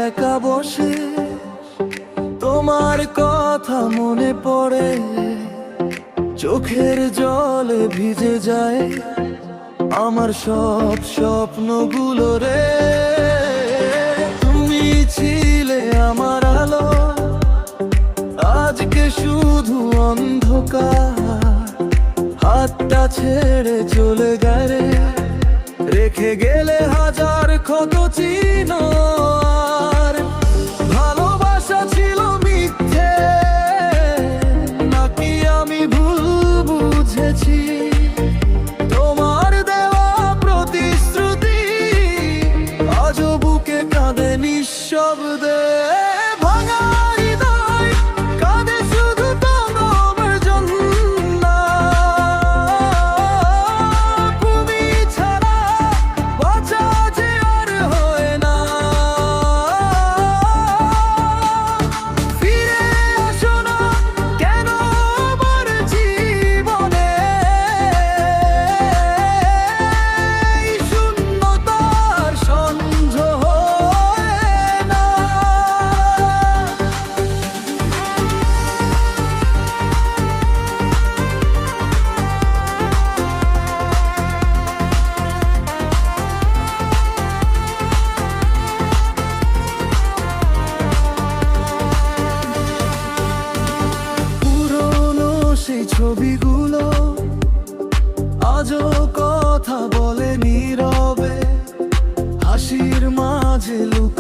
একা বসে তোমার কথা মনে পড়ে, চোখের জলে ভিজে যায় আমার সব স্বপ্নগুলো রে। তুমি ছিলে আমার আলো, আজকে শুধু অন্ধকার। হাতটা ছেড়ে চলে গেলে, রেখে গেলে হাজার ক্ষত চিহ্ন। আর ভালোবাসা ছিল মিথ্যে নাকি আমি ভুল বুঝেছি? তোমার দেওয়া প্রতিশ্রুতি আজও বুকে কাঁদে নিঃশব্দে। ভাঙা হৃদয় কাঁদে শুধু তোমার জন্য। তুমি ছাড়া বাঁচা যে আর হয় না। ফিরে আসো না কেন আমার জীবনে, এই শূন্যতার সন্দেহ হয় না। পুরনো সেই ছবিগুলো আজও কথা বলে নীরবে, হাসির মাঝে লুকিয়ে